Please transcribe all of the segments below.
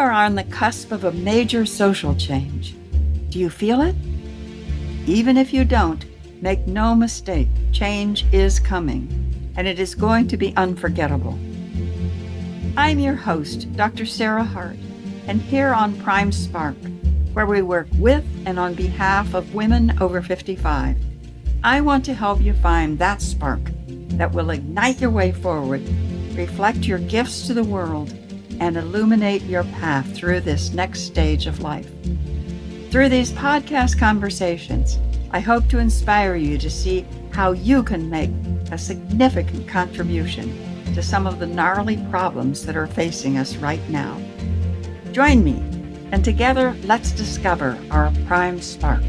are on the cusp of a major social change. Do you feel it? Even if you don't, make no mistake, change is coming, and it is going to be unforgettable. I'm your host, Dr. Sarah Hart, and here on Prime Spark, where we work with and on behalf of women over 55, I want to help you find that spark that will ignite your way forward, reflect your gifts to the world, and illuminate your path through this next stage of life. Through these podcast conversations, I hope to inspire you to see how you can make a significant contribution to some of the gnarly problems that are facing us right now. Join me, and together let's discover our Prime Spark.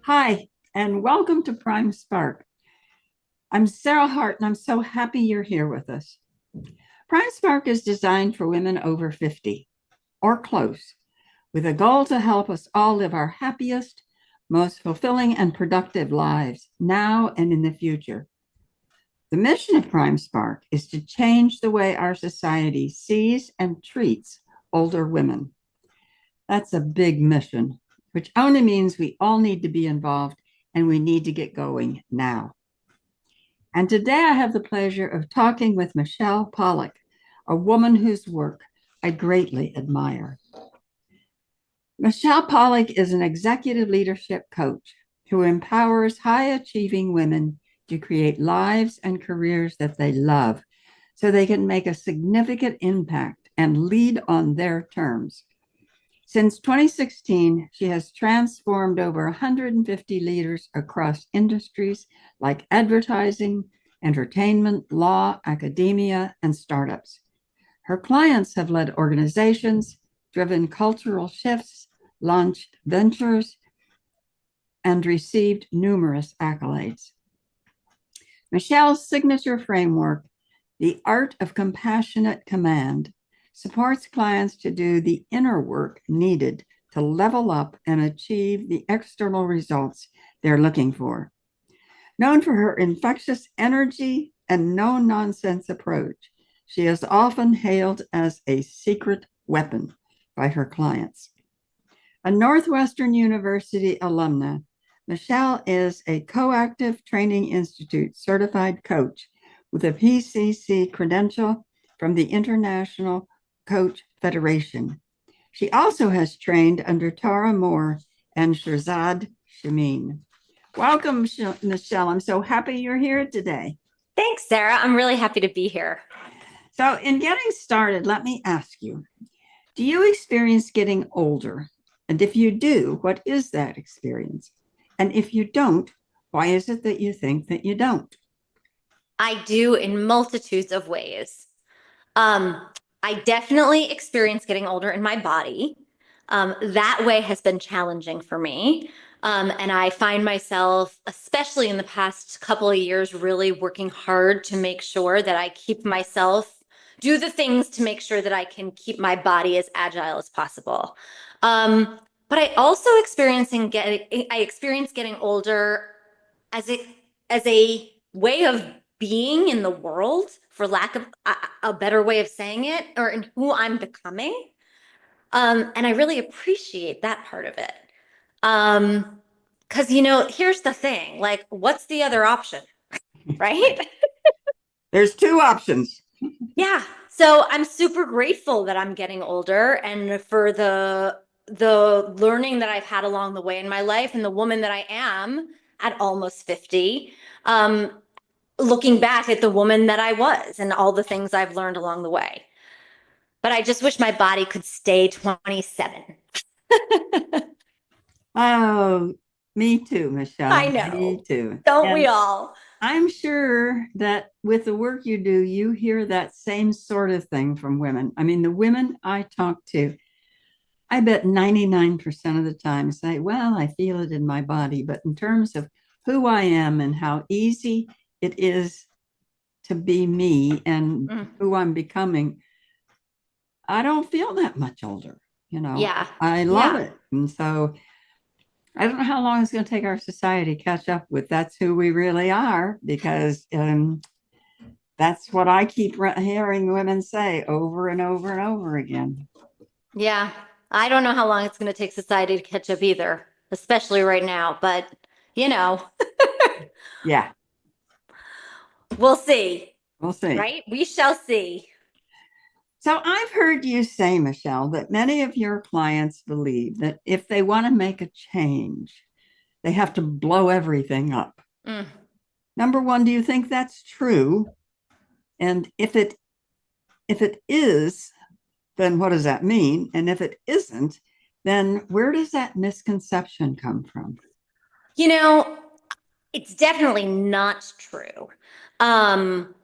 Hi, and welcome to Prime Spark. I'm Sarah Hart, and I'm so happy you're here with us. Prime Spark is designed for women over 50 or close, with a goal to help us all live our happiest, most fulfilling and productive lives now and in the future. The mission of Prime Spark is to change the way our society sees and treats older women. That's a big mission, which only means we all need to be involved and we need to get going now. And today I have the pleasure of talking with Michelle Pollack, a woman whose work I greatly admire. Michelle Pollack is an executive leadership coach who empowers high-achieving women to create lives and careers that they love so they can make a significant impact and lead on their terms. Since 2016, she has transformed over 150 leaders across industries like advertising, entertainment, law, academia, and startups. Her clients have led organizations, driven cultural shifts, launched ventures, and received numerous accolades. Michelle's signature framework, The Art of Compassionate Command, supports clients to do the inner work needed to level up and achieve the external results they're looking for. Known for her infectious energy and no-nonsense approach, she is often hailed as a secret weapon by her clients. A Northwestern University alumna, Michelle is a Coactive Training Institute certified coach with a PCC credential from the International Coach Federation. She also has trained under Tara Moore and Shirzad Shamin. Welcome, Michelle. I'm so happy you're here today. Thanks, Sarah. I'm really happy to be here. So in getting started, let me ask you, do you experience getting older? And if you do, what is that experience? And if you don't, why is it that you think that you don't? I do in multitudes of ways. I definitely experience getting older in my body. That way has been challenging for me. And I find myself, especially in the past couple of years, really working hard to make sure that I keep myself, do the things to make sure that I can keep my body as agile as possible. But I also experience getting older as a way of being in the world, for lack of a better way of saying it, or in who I'm becoming. And I really appreciate that part of it. Because, here's the thing, like, what's the other option, right? There's two options. Yeah. So I'm super grateful that I'm getting older and for the learning that I've had along the way in my life and the woman that I am at almost 50. Looking back at the woman that I was and all the things I've learned along the way. But I just wish my body could stay 27. Oh, me too, Michelle. I know. Me too. Don't we all? I'm sure that with the work you do, you hear that same sort of thing from women. I mean, the women I talk to, I bet 99% of the time say, well, I feel it in my body. But in terms of who I am and how easy it is to be me and who I'm becoming, I don't feel that much older. Yeah. I love it. And so I don't know how long it's going to take our society to catch up with that's who we really are, because That's what I keep hearing women say over and over and over again. Yeah. I don't know how long it's going to take society to catch up either, especially right now, but you know, Yeah, we'll see, we'll see. right? We shall see. So I've heard you say, Michelle, that many of your clients believe that if they want to make a change, they have to blow everything up. Mm. Number one, do you think that's true? And if it is, then what does that mean? And if it isn't, then where does that misconception come from? You know, it's definitely not true. Um,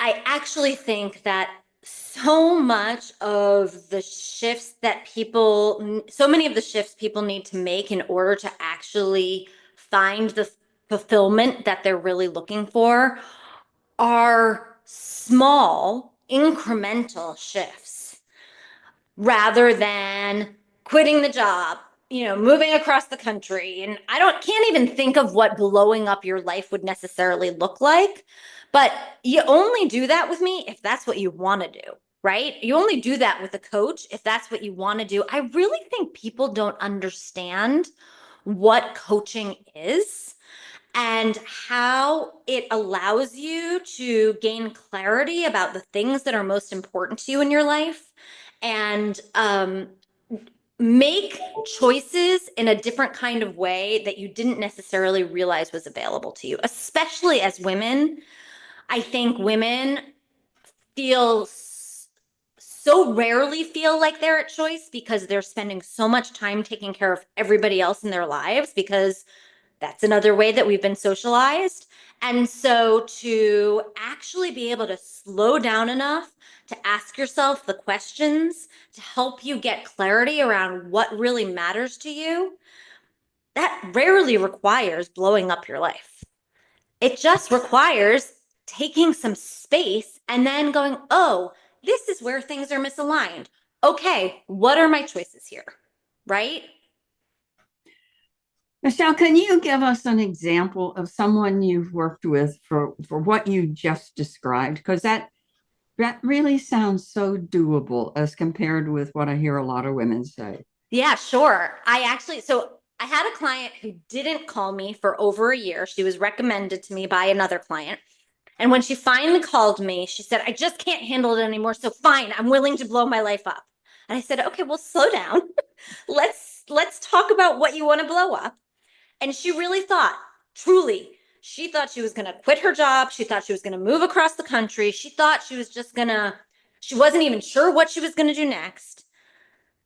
I actually think that so much of the shifts that so many of the shifts people need to make in order to actually find the fulfillment that they're really looking for are small, incremental shifts rather than quitting the job, moving across the country. And can't even think of what blowing up your life would necessarily look like. But you only do that with me if that's what you want to do, right? You only do that with a coach if that's what you want to do. I really think people don't understand what coaching is and how it allows you to gain clarity about the things that are most important to you in your life and make choices in a different kind of way that you didn't necessarily realize was available to you, especially as women. I think women feel so rarely feel like they're at choice because they're spending so much time taking care of everybody else in their lives because that's another way that we've been socialized. And so to actually be able to slow down enough to ask yourself the questions to help you get clarity around what really matters to you, that rarely requires blowing up your life. It just requires taking some space and then going, oh, this is where things are misaligned. Okay, what are my choices here? Right? Michelle, can you give us an example of someone you've worked with for what you just described? Because that really sounds so doable as compared with what I hear a lot of women say. Yeah, sure. So I had a client who didn't call me for over a year. She was recommended to me by another client. And when she finally called me, she said, I just can't handle it anymore. So fine, I'm willing to blow my life up. And I said, okay, well, slow down. Let's talk about what you want to blow up. And she really thought, truly, she thought she was going to quit her job. She thought she was going to move across the country. She thought she wasn't even sure what she was going to do next.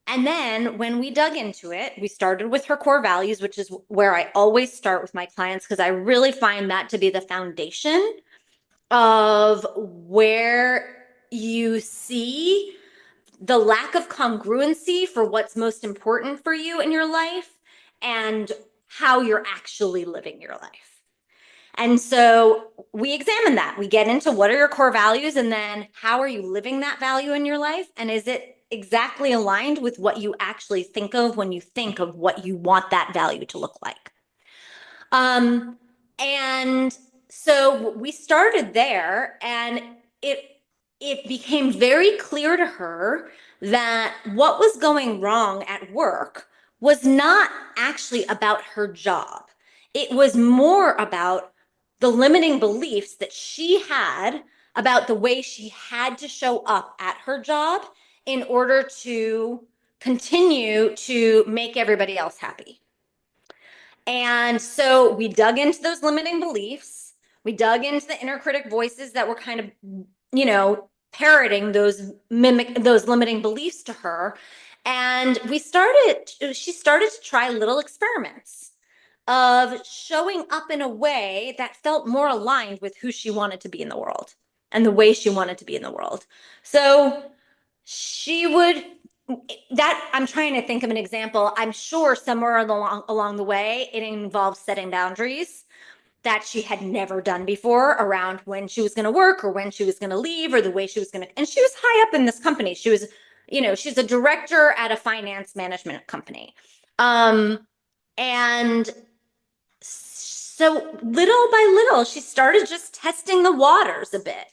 And then when we dug into it, we started with her core values, which is where I always start with my clients because I really find that to be the foundation of where you see the lack of congruency for what's most important for you in your life and how you're actually living your life. And so we examine that. We get into what are your core values and then how are you living that value in your life? And is it exactly aligned with what you actually think of when you think of what you want that value to look like? Um, and so we started there and it it became very clear to her that what was going wrong at work was not actually about her job. It was more about the limiting beliefs that she had about the way she had to show up at her job in order to continue to make everybody else happy. And so we dug into those limiting beliefs. We dug into the inner critic voices that were kind of, parroting those limiting beliefs to her. And she started to try little experiments of showing up in a way that felt more aligned with who she wanted to be in the world and the way she wanted to be in the world. So she would that I'm trying to think of an example. I'm sure somewhere along the way it involves setting boundaries that she had never done before around when she was going to work or when she was going to leave or the way she was going to. And she was high up in this company. She's a director at a finance management company. And so little by little, she started just testing the waters a bit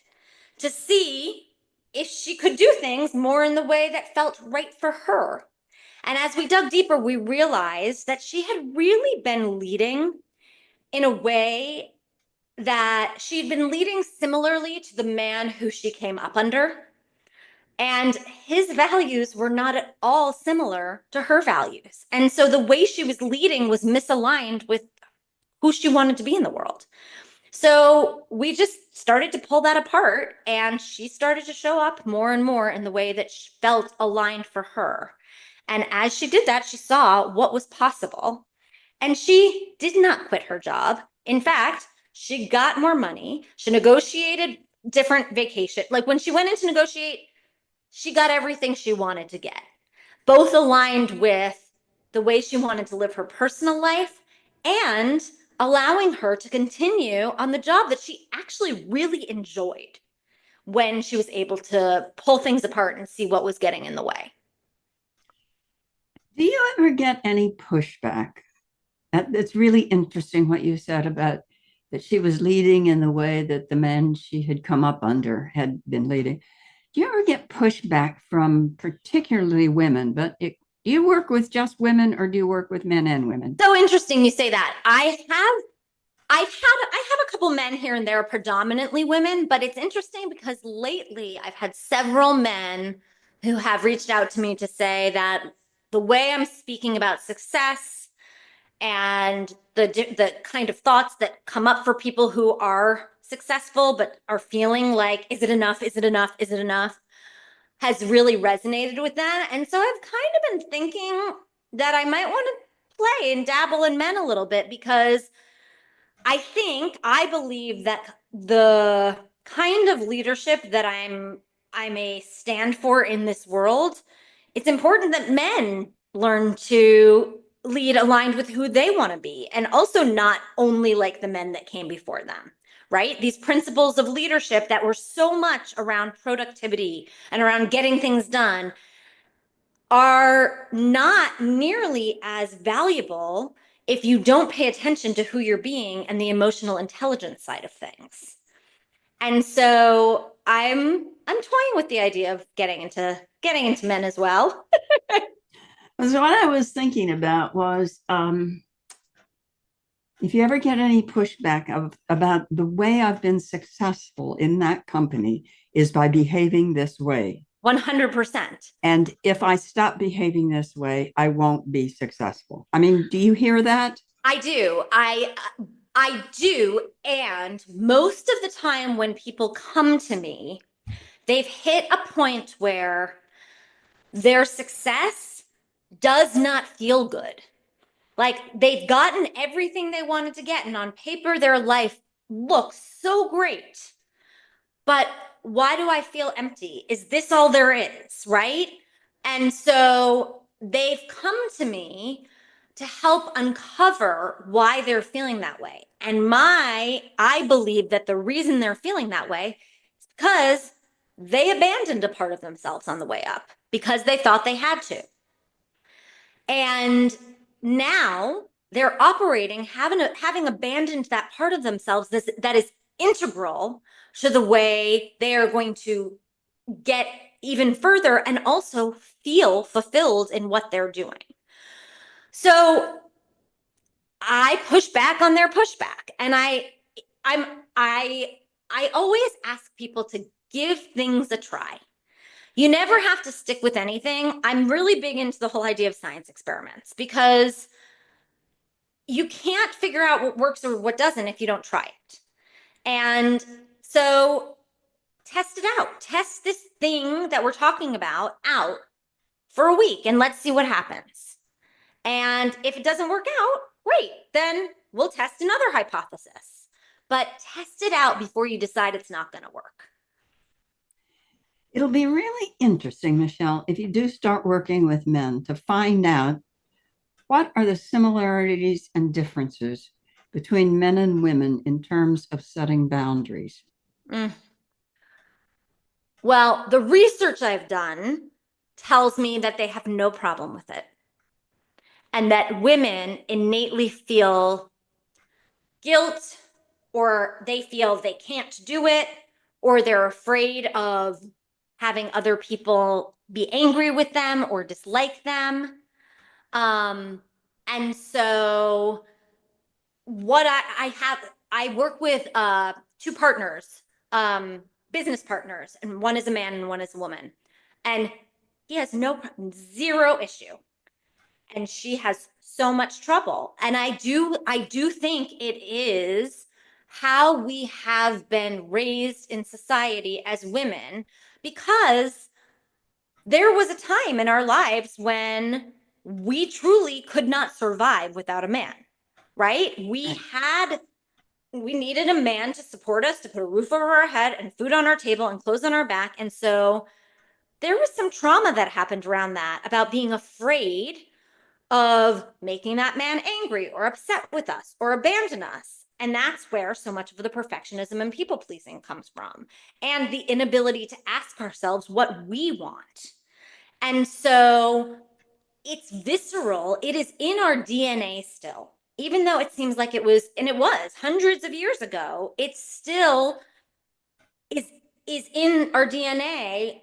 to see if she could do things more in the way that felt right for her. And as we dug deeper, we realized that she had really been leading in a way that she'd been leading similarly to the man who she came up under. And his values were not at all similar to her values. And so the way she was leading was misaligned with who she wanted to be in the world. So we just started to pull that apart, and she started to show up more and more in the way that felt aligned for her. And as she did that, she saw what was possible. And she did not quit her job. In fact, she got more money. She negotiated different vacation. Like when she went in to negotiate, she got everything she wanted to get, both aligned with the way she wanted to live her personal life and allowing her to continue on the job that she actually really enjoyed when she was able to pull things apart and see what was getting in the way. Do you ever get any pushback? It's really interesting what you said about that she was leading in the way that the men she had come up under had been leading. Do you ever get pushback from particularly women? Do you work with just women or do you work with men and women? So interesting you say that. I have a couple men here and there, predominantly women, but it's interesting because lately I've had several men who have reached out to me to say that the way I'm speaking about success and the kind of thoughts that come up for people who are successful but are feeling like, is it enough? Is it enough? Is it enough? Has really resonated with them. And so I've kind of been thinking that I might want to play and dabble in men a little bit because I believe that the kind of leadership that I may stand for in this world, it's important that men learn to lead aligned with who they want to be and also not only like the men that came before them, right? These principles of leadership that were so much around productivity and around getting things done are not nearly as valuable if you don't pay attention to who you're being and the emotional intelligence side of things. And so I'm toying with the idea of getting into men as well. So what I was thinking about was if you ever get any pushback about the way I've been successful in that company is by behaving this way. 100%. And if I stop behaving this way, I won't be successful. I mean, do you hear that? I do. I do, and most of the time when people come to me, they've hit a point where their success does not feel good. Like they've gotten everything they wanted to get, and on paper, their life looks so great. But why do I feel empty? Is this all there is? Right. And so they've come to me to help uncover why they're feeling that way. And I believe that the reason they're feeling that way is because they abandoned a part of themselves on the way up because they thought they had to. And now they're operating, having abandoned that part of themselves that is integral to the way they are going to get even further and also feel fulfilled in what they're doing. So I push back on their pushback. And I'm I always ask people to give things a try. You never have to stick with anything. I'm really big into the whole idea of science experiments because you can't figure out what works or what doesn't if you don't try it. And so test it out. Test this thing that we're talking about out for a week and let's see what happens. And if it doesn't work out, great. Then we'll test another hypothesis. But test it out before you decide it's not going to work. It'll be really interesting, Michelle, if you do start working with men to find out what are the similarities and differences between men and women in terms of setting boundaries. Mm. Well, the research I've done tells me that they have no problem with it. And that women innately feel guilt or they feel they can't do it or they're afraid of having other people be angry with them or dislike them. Um, and so what I work with two partners, um, business partners, and one is a man and one is a woman. And he has zero issue. And she has so much trouble. And I do think it is how we have been raised in society as women, because there was a time in our lives when we truly could not survive without a man, right? Right. We needed a man to support us, to put a roof over our head and food on our table and clothes on our back. And so there was some trauma that happened around that, about being afraid of making that man angry or upset with us or abandon us. And that's where so much of the perfectionism and people pleasing comes from, and the inability to ask ourselves what we want. And so it's visceral, it is in our DNA still. Even though it seems like it was, and it was hundreds of years ago, it still is in our DNA.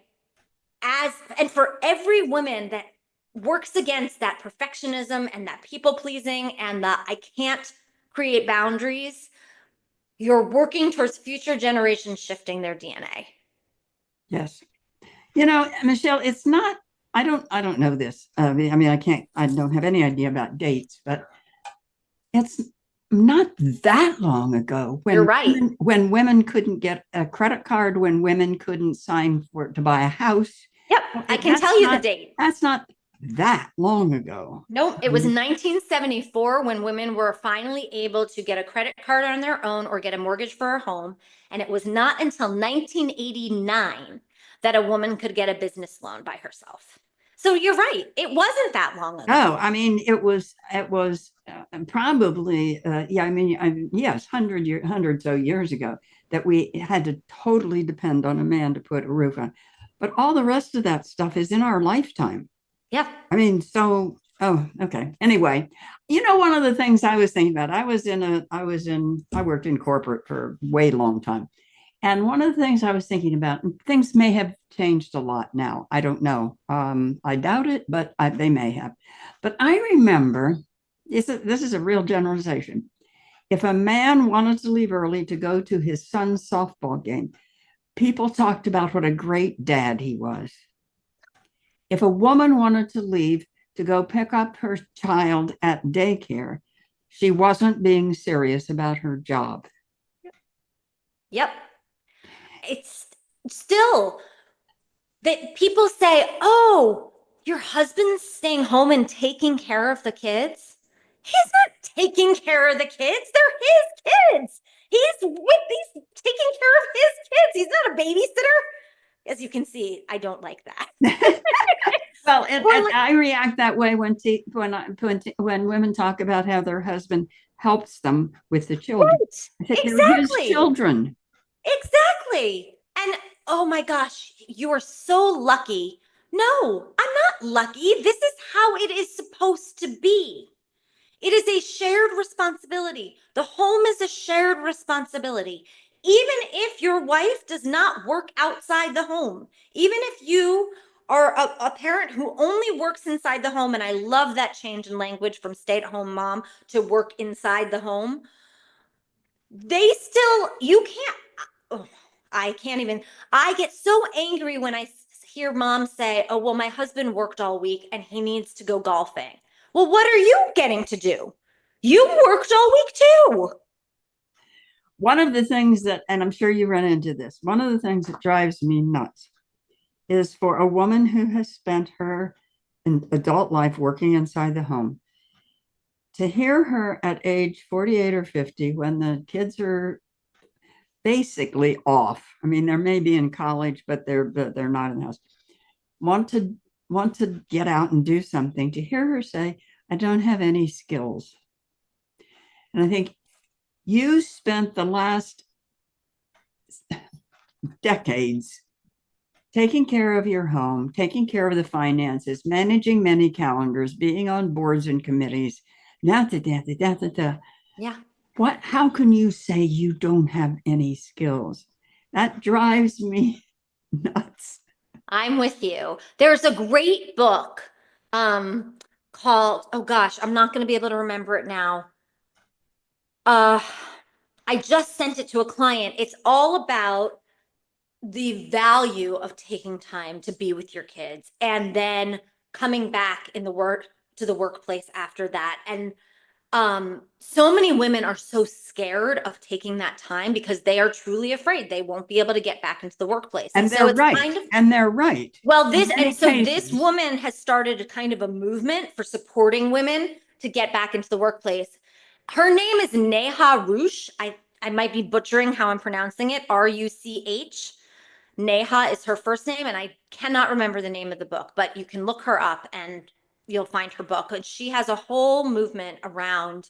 And for every woman that works against that perfectionism and that people pleasing and the I can't create boundaries, you're working towards future generations shifting their DNA. Yes. Michelle, it's not, I don't know this. I don't have any idea about dates, but it's not that long ago You're when right. women couldn't get a credit card, when women couldn't sign for to buy a house. Yep, I can That's tell you the not date. that's not that long ago. Nope, it was 1974 when women were finally able to get a credit card on their own or get a mortgage for a home. And it was not until 1989 that a woman could get a business loan by herself. So you're right, it wasn't that long ago. Oh, I mean, it was probably yeah. Yes, hundred so years ago that we had to totally depend on a man to put a roof on, but all the rest of that stuff is in our lifetime. Yep. I mean, so oh, okay. Anyway, one of the things I was thinking about, I worked in corporate for a way long time, and one of the things I was thinking about, and things may have changed a lot now. I don't know. I doubt it, but they may have. But I remember, this is a real generalization. If a man wanted to leave early to go to his son's softball game, people talked about what a great dad he was. If a woman wanted to leave to go pick up her child at daycare, she wasn't being serious about her job. Yep. It's still that people say, oh, your husband's staying home and taking care of the kids. He's not taking care of the kids. They're his kids. He's taking care of his kids. He's not a babysitter. As you can see, I don't like that. Well, and Like, I react that way when women talk about how their husband helps them with the children. right. I think they're his Exactly. children. Exactly. And oh my gosh, you are so lucky. No, I'm not lucky. This is how it is supposed to be. It is a shared responsibility. The home is a shared responsibility. Even if your wife does not work outside the home, even if you are a parent who only works inside the home, and I love that change in language from stay at home mom to work inside the home, you can't, oh, I can't even, I get so angry when I hear moms say, oh, well, my husband worked all week and he needs to go golfing. Well, what are you getting to do? You worked all week too. One of the things that, and I'm sure you run into this, one of the things that drives me nuts is for a woman who has spent her adult life working inside the home to hear her at age 48 or 50, when the kids are basically off. I mean, they may be in college, but they're not in the house. Want to want to get out and do something. To hear her say, "I don't have any skills," and I think you spent the last decades taking care of your home, taking care of the finances, managing many calendars, being on boards and committees. Now, Yeah. what? How can you say you don't have any skills? That drives me nuts. I'm with you. There's a great book called, oh gosh, I'm not going to be able to remember it now. Uh, I just sent it to a client. It's all about the value of taking time to be with your kids and then coming back in the work to the workplace after that. And so many women are so scared of taking that time because they are truly afraid they won't be able to get back into the workplace. And And so they're it's right. kind of, And they're right well, in this, and many so this cases. woman has started a kind of a movement for supporting women to get back into the workplace. Her name is Neha Rush. I might be butchering how I'm pronouncing it. Ruch. Neha is her first name, and I cannot remember the name of the book, but you can look her up and you'll find her book. And she has a whole movement around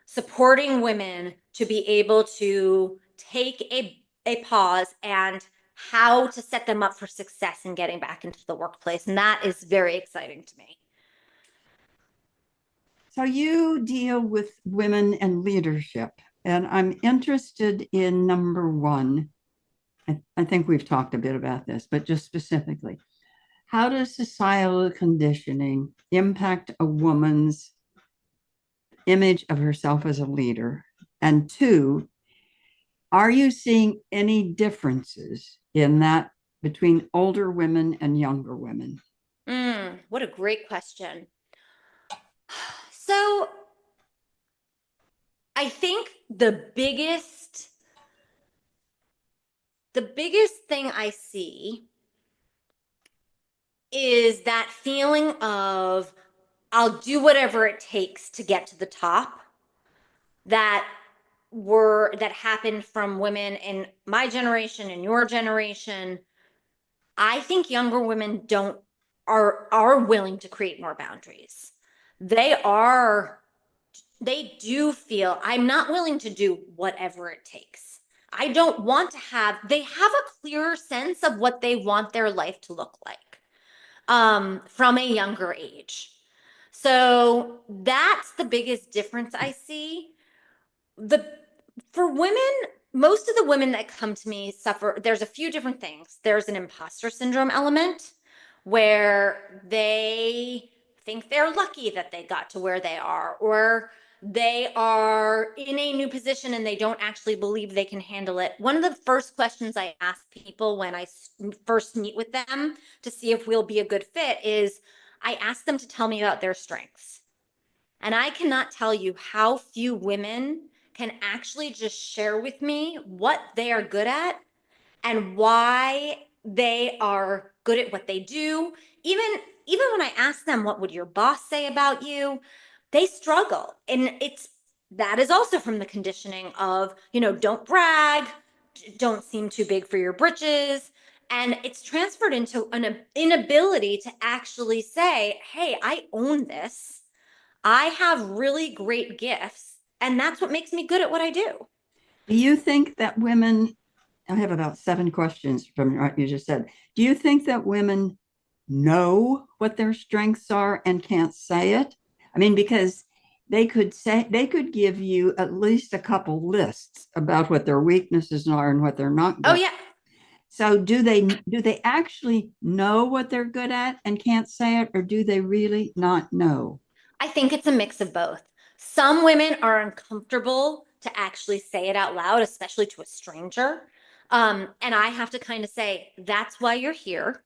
supporting women to be able to take a pause and how to set them up for success in getting back into the workplace. And that is very exciting to me. So you deal with women and leadership, and I'm interested in number one. I think we've talked a bit about this, but just specifically, how does societal conditioning impact a woman's image of herself as a leader? And two, are you seeing any differences in that between older women and younger women? What a great question. So I think the biggest thing I see is that feeling of I'll do whatever it takes to get to the top that that happened from women in my generation and your generation. I think younger women don't are willing to create more boundaries. They are they do feel I'm not willing to do whatever it takes. I don't want to they have a clearer sense of what they want their life to look like from a younger age. So that's the biggest difference I see. The For women, most of the women that come to me suffer, there's a few different things. There's an imposter syndrome element where they think they're lucky that they got to where they are, or they are in a new position and they don't actually believe they can handle it. One of the first questions I ask people when I first meet with them to see if we'll be a good fit is I ask them to tell me about their strengths. And I cannot tell you how few women can actually just share with me what they are good at and why they are good at what they do. Even when I ask them, what would your boss say about you? They struggle. And that is also from the conditioning of, don't brag, don't seem too big for your britches. And it's transferred into an inability to actually say, hey, I own this. I have really great gifts, and that's what makes me good at what I do. Do you think that women, I have about seven questions from what you just said. Do you think that women know what their strengths are and can't say it? I mean, because they could give you at least a couple lists about what their weaknesses are and what they're not Oh, good. yeah. So do they actually know what they're good at and can't say it, or do they really not know? I think it's a mix of both. Some women are uncomfortable to actually say it out loud, especially to a stranger. And I have to kind of say, that's why you're here.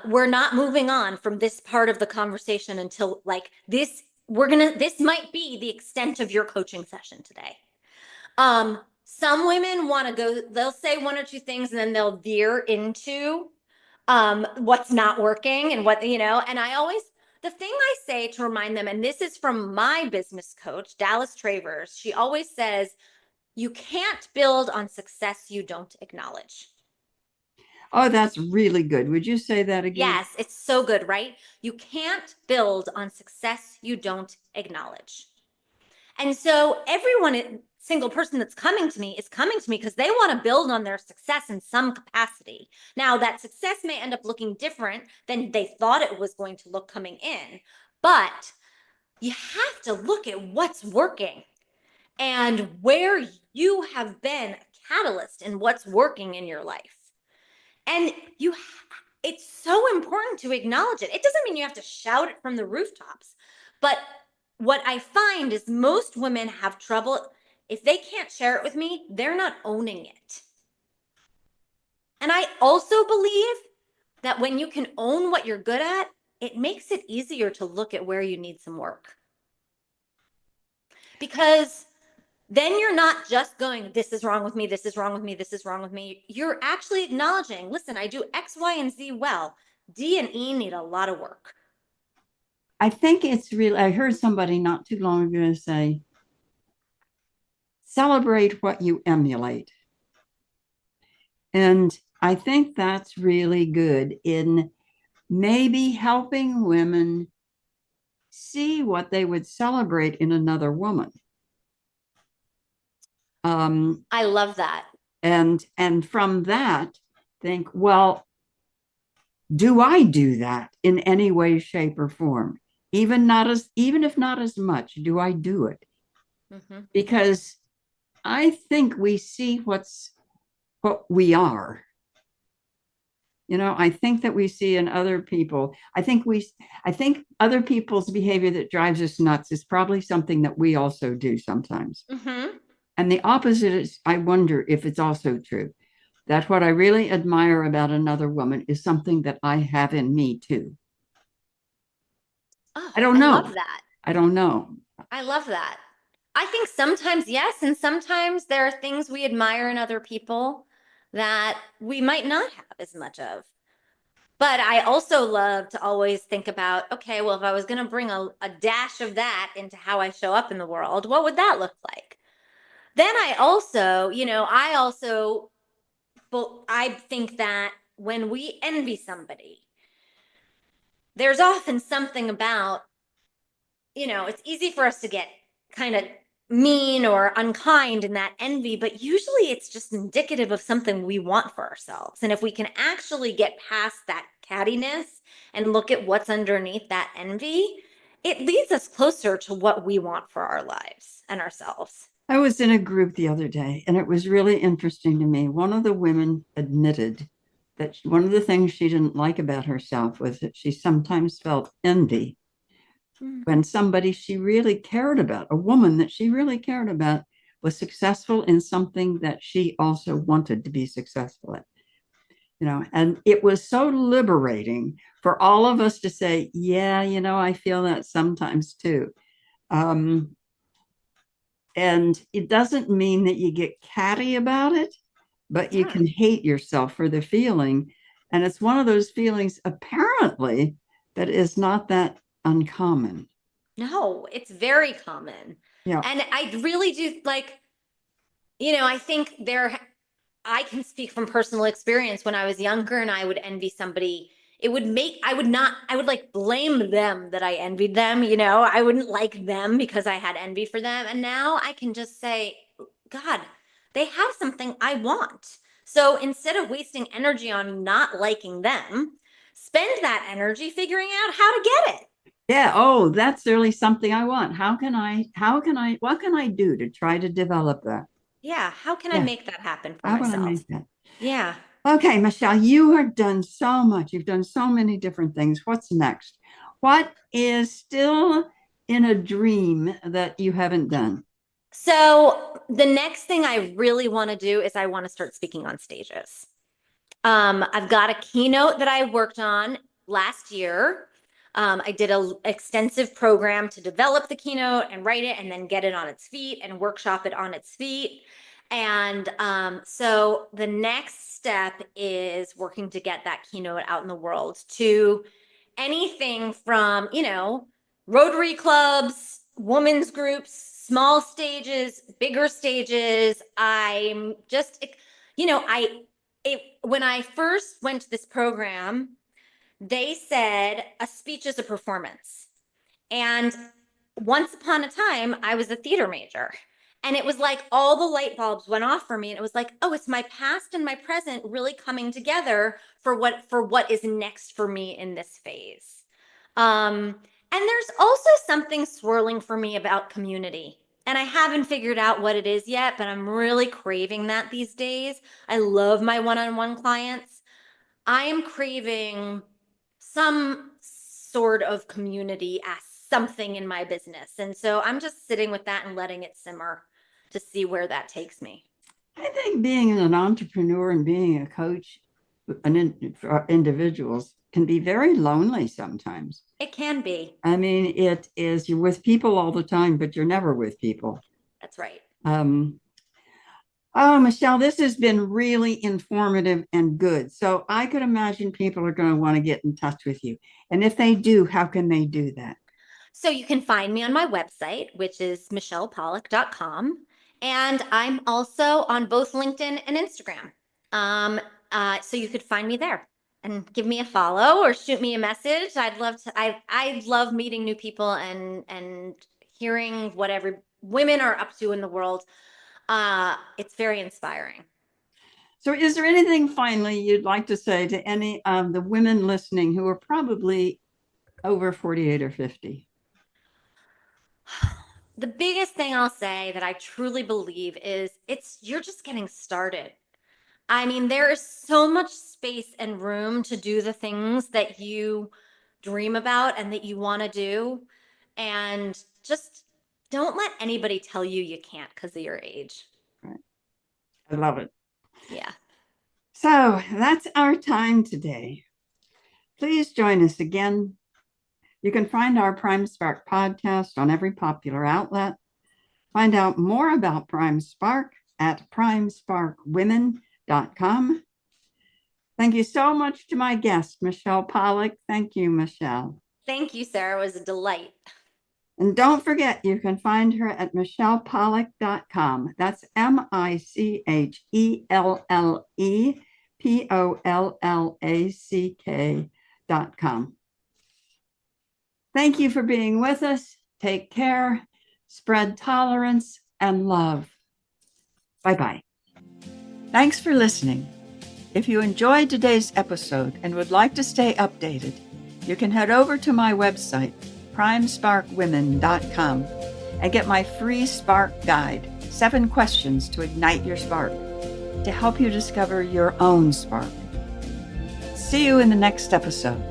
We're not moving on from this part of the conversation until like this might be the extent of your coaching session today. Some women want to go, they'll say one or two things and then they'll veer into what's not working and and the thing I say to remind them, and this is from my business coach, Dallas Travers, she always says, you can't build on success you don't acknowledge. Oh, that's really good. Would you say that again? Yes, it's so good, right? You can't build on success you don't acknowledge. And so single person that's coming to me is coming to me because they want to build on their success in some capacity. Now, that success may end up looking different than they thought it was going to look coming in, but you have to look at what's working and where you have been catalyst in what's working in your life. And it's so important to acknowledge it. It doesn't mean you have to shout it from the rooftops, but what I find is most women have trouble. If they can't share it with me, they're not owning it. And I also believe that when you can own what you're good at, it makes it easier to look at where you need some work. Because then you're not just going, this is wrong with me, this is wrong with me, this is wrong with me. You're actually acknowledging, listen, I do X, Y, and Z well. D and E need a lot of work. I think it's really, I heard somebody not too long ago say, celebrate what you emulate. And I think that's really good in maybe helping women see what they would celebrate in another woman. I love that. And from that, think, well, do I do that in any way, shape, or form? Even if not as much, do I do it? Mm-hmm. Because I think we see what we are. You know, I think that we see in other people. I think other people's behavior that drives us nuts is probably something that we also do sometimes. Mm-hmm. And the opposite is, I wonder if it's also true. That what I really admire about another woman is something that I have in me too. Oh, I don't know. I love that. I don't know. I love that. I think sometimes yes, and sometimes there are things we admire in other people that we might not have as much of. But I also love to always think about, okay, well, if I was going to bring a dash of that into how I show up in the world, what would that look like? Then I think that when we envy somebody, there's often something about, it's easy for us to get kind of mean or unkind in that envy, but usually it's just indicative of something we want for ourselves. And if we can actually get past that cattiness and look at what's underneath that envy, it leads us closer to what we want for our lives and ourselves. I was in a group the other day, and it was really interesting to me. One of the women admitted that one of the things she didn't like about herself was that she sometimes felt envy when somebody she really cared about, a woman that she really cared about, was successful in something that she also wanted to be successful at. And it was so liberating for all of us to say, yeah, I feel that sometimes too. And it doesn't mean that you get catty about it, but you can hate yourself for the feeling. And it's one of those feelings, apparently, that is not that uncommon. No, it's very common. Yeah. And I really do I think I can speak from personal experience. When I was younger and I would envy somebody, I would like blame them that I envied them. I wouldn't like them because I had envy for them. And now I can just say, God, they have something I want. So instead of wasting energy on not liking them, spend that energy figuring out how to get it. Yeah. Oh, that's really something I want. What can I do to try to develop that? Yeah. How can I Yeah. make that happen for How can I myself? make that? Yeah. Okay, Michelle, you have done so much. You've done so many different things. What's next? What is still in a dream that you haven't done? So the next thing I really want to do is I want to start speaking on stages. I've got a keynote that I worked on last year. I did an extensive program to develop the keynote and write it and then get it on its feet and workshop it on its feet. And so the next step is working to get that keynote out in the world to anything from, Rotary clubs, women's groups, small stages, bigger stages. I'm just, when I first went to this program, they said a speech is a performance. And once upon a time, I was a theater major. And it was like all the light bulbs went off for me. And it was like, oh, it's my past and my present really coming together for what is next for me in this phase. And there's also something swirling for me about community. And I haven't figured out what it is yet, but I'm really craving that these days. I love my one-on-one clients. I am craving some sort of community as something in my business. And so I'm just sitting with that and letting it simmer to see where that takes me. I think being an entrepreneur and being a coach for individuals can be very lonely sometimes. It can be. I mean, it is, you're with people all the time, but you're never with people. That's right. Um, oh, Michelle, this has been really informative and good. So I could imagine people are going to want to get in touch with you. And if they do, how can they do that? So you can find me on my website, which is michellepollack.com. And I'm also on both LinkedIn and Instagram. So you could find me there and give me a follow or shoot me a message. I'd love to. I love meeting new people and hearing what every women are up to in the world. It's very inspiring. So is there anything finally you'd like to say to any of the women listening who are probably over 48 or 50? The biggest thing I'll say that I truly believe is you're just getting started. I mean, there is so much space and room to do the things that you dream about and that you want to do. And just don't let anybody tell you you can't because of your age. Right. I love it. Yeah. So that's our time today. Please join us again. You can find our Prime Spark podcast on every popular outlet. Find out more about Prime Spark at primesparkwomen.com. Thank you so much to my guest, Michelle Pollack. Thank you, Michelle. Thank you, Sarah. It was a delight. And don't forget, you can find her at michellepollack.com. That's MICHELLEPOLLACK.com. Thank you for being with us. Take care, spread tolerance and love. Bye-bye. Thanks for listening. If you enjoyed today's episode and would like to stay updated, you can head over to my website, primesparkwomen.com, and get my free Spark Guide, 7 questions to ignite your spark, to help you discover your own spark. See you in the next episode.